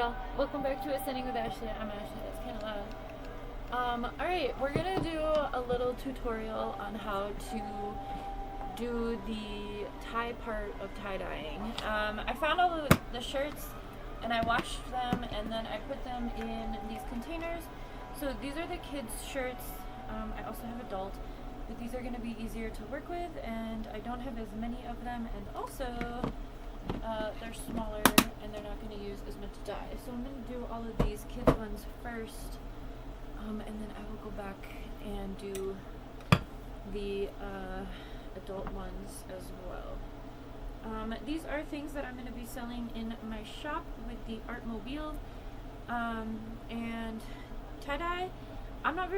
y'all. Welcome back to Ascending with Ashley. I'm Ashley. That's kind of loud. Alright, we're gonna do a little tutorial on how to do the tie part of tie-dyeing. I found all the shirts and I washed them and then I put them in these containers. So these are the kids' shirts. I also have adult, but these are gonna be easier to work with and I don't have as many of them, and also they're smaller and they're not going to use as much dye. So I'm going to do all of these kids ones first, and then I will go back and do the adult ones as well. These are things that I'm going to be selling in my shop with the Artmobile, and tie-dye. I'm not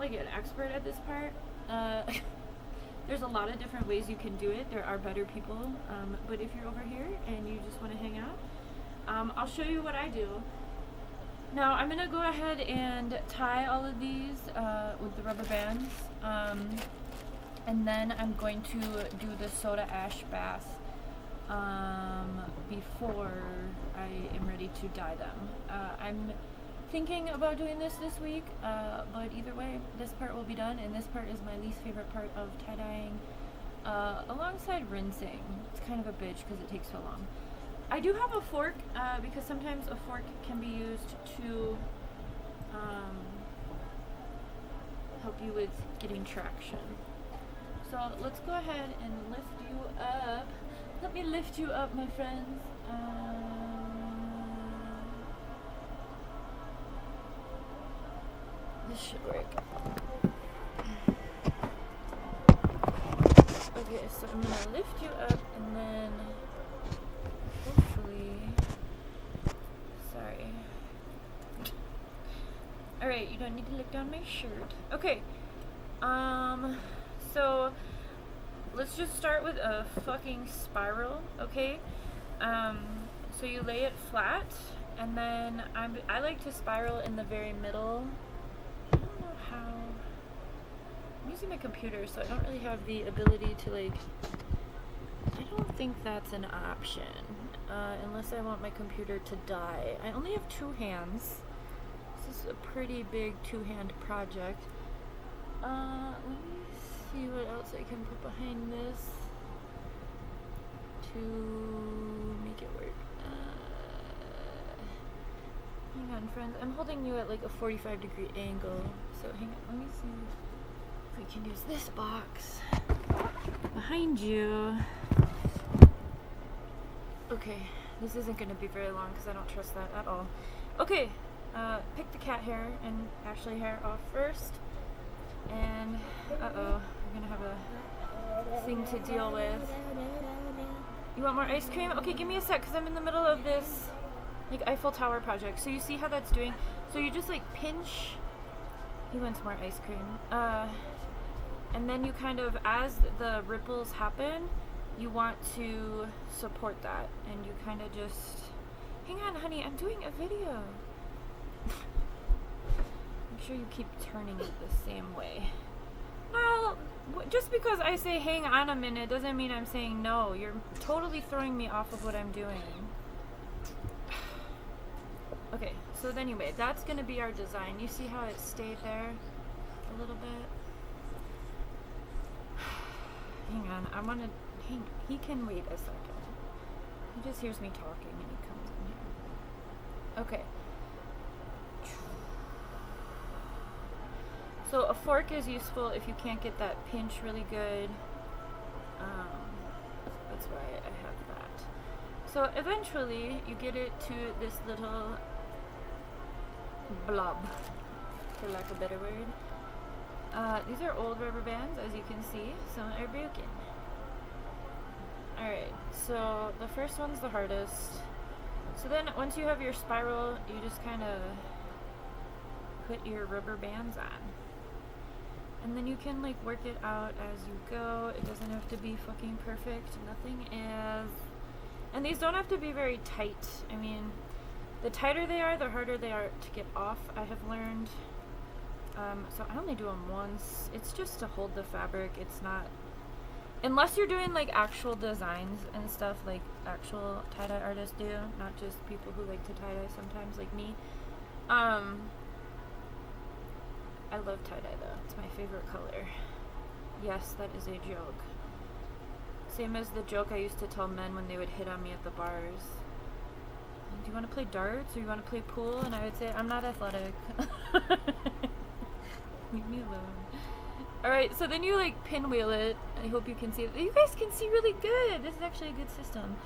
like an expert at this part. There's a lot of different ways you can do it. There are better people, but if you're over here and you just want to hang out, I'll show you what I do. Now I'm gonna go ahead and tie all of these with the rubber bands, and then I'm going to do the soda ash bath before I am ready to dye them. I'm thinking about doing this week, but either way, this part will be done, and this part is my least favorite part of tie-dyeing, alongside rinsing. It's kind of a bitch because it takes so long. I do have a fork, because sometimes a fork can be used to help you with getting traction. So let's go ahead and lift you up. Let me lift you up, my friends. This should work. Okay, so I'm gonna lift you up and then hopefully, sorry. Alright, you don't need to look down my shirt. Okay, so let's just start with a fucking spiral, okay? So you lay it flat, and then I like to spiral in the very middle. I'm using my computer, so I don't really have the ability to I don't think that's an option, unless I want my computer to die. I only have two hands. This is a pretty big two-hand project. Let me see what else I can put behind this to make it work. Hang on, friends. I'm holding you at like a 45-degree angle. So hang on. Let me see if we can use this box behind you. Okay. This isn't going to be very long because I don't trust that at all. Okay. Pick the cat hair and Ashley hair off first. And, uh-oh. We're going to have a thing to deal with. You want more ice cream? Okay, give me a sec because I'm in the middle of this Eiffel Tower project. So you see how that's doing? So you just pinch. He wants more ice cream. And then you kind of, as the ripples happen, you want to support that. And you kind of just, hang on, honey, I'm doing a video. Make sure you keep turning it the same way. Well, just because I say hang on a minute doesn't mean I'm saying no. You're totally throwing me off of what I'm doing. Okay, so anyway, that's going to be our design. You see how it stayed there a little bit? Hang on, I want to... He can wait a second. He just hears me talking and he comes in here. Okay. So a fork is useful if you can't get that pinch really good. That's why I have that. So eventually you get it to this little blob, for lack of a better word. These are old rubber bands, as you can see. Some are broken. Alright, so the first one's the hardest. So then once you have your spiral, you just kind of put your rubber bands on. And then you can work it out as you go. It doesn't have to be fucking perfect. Nothing is. And these don't have to be very tight. I mean, the tighter they are, the harder they are to get off, I have learned. So I only do them once. It's just to hold the fabric. It's not Unless you're doing like actual designs and stuff like actual tie-dye artists do, not just people who like to tie-dye sometimes like me. I love tie-dye though. It's my favorite color. Yes, that is a joke. Same as the joke I used to tell men when they would hit on me at the bars. Do you want to play darts or you want to play pool? And I would say, I'm not athletic. Leave me alone. Alright, so then you like pinwheel it. I hope you can see it. You guys can see really good. This is actually a good system.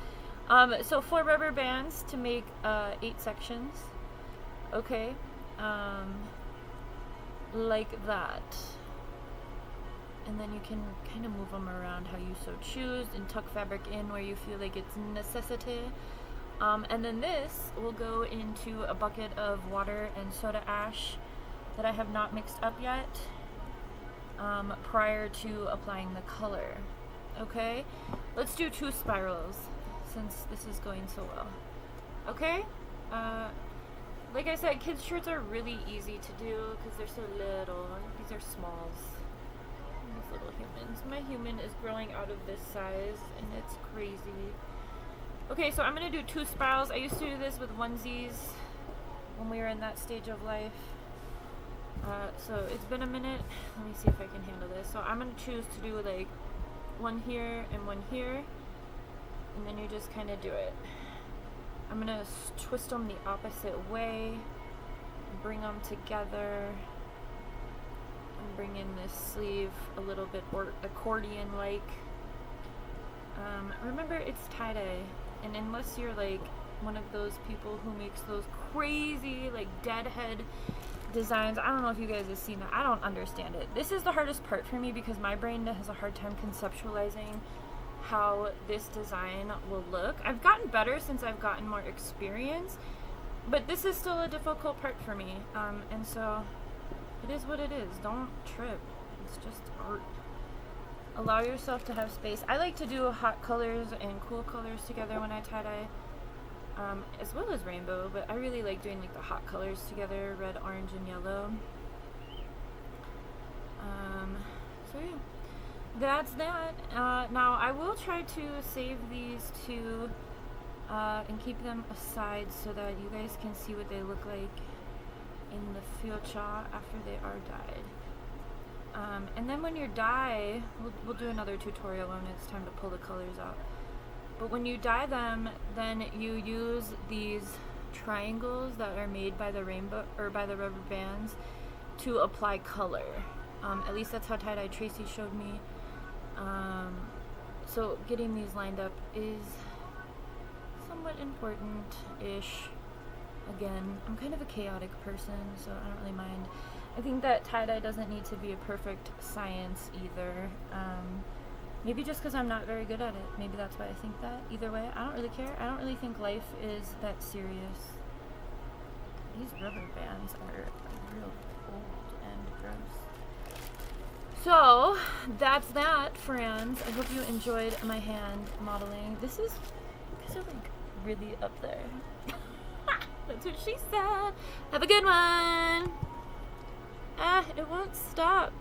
So 4 rubber bands to make 8 sections. Okay. Like that. And then you can kind of move them around how you so choose and tuck fabric in where you feel like it's necessity. And then this will go into a bucket of water and soda ash that I have not mixed up yet prior to applying the color. Okay? Let's do 2 spirals since this is going so well. Okay? Like I said, kids' shirts are really easy to do because they're so little. These are smalls. These little humans. My human is growing out of this size and it's crazy. Okay, so I'm going to do 2 spirals. I used to do this with onesies when we were in that stage of life. So it's been a minute. Let me see if I can handle this. So I'm going to choose to do like 1 here and 1 here. And then you just kind of do it. I'm going to twist them the opposite way. Bring them together. And bring in this sleeve a little bit accordion-like. Remember, it's tie-dye. And unless you're like one of those people who makes those crazy like deadhead designs, I don't know if you guys have seen that. I don't understand it. This is the hardest part for me because my brain has a hard time conceptualizing how this design will look. I've gotten better since I've gotten more experience, but this is still a difficult part for me. And so it is what it is. Don't trip. It's just art. Allow yourself to have space. I like to do hot colors and cool colors together when I tie-dye, as well as rainbow, but I really like doing like the hot colors together, red, orange, and yellow. So yeah, that's that. Now I will try to save these 2 and keep them aside so that you guys can see what they look like in the future after they are dyed. And then when you dye, we'll do another tutorial when it's time to pull the colors out. But when you dye them, then you use these triangles that are made by the rainbow or by the rubber bands to apply color. At least that's how tie-dye Tracy showed me. So getting these lined up is somewhat important-ish. Again, I'm kind of a chaotic person, so I don't really mind. I think that tie-dye doesn't need to be a perfect science either. Maybe just because I'm not very good at it. Maybe that's why I think that. Either way, I don't really care. I don't really think life is that serious. These rubber bands are real old and gross. So, that's that, friends. I hope you enjoyed my hand modeling. These are like really up there. That's what she said. Have a good one. It won't stop.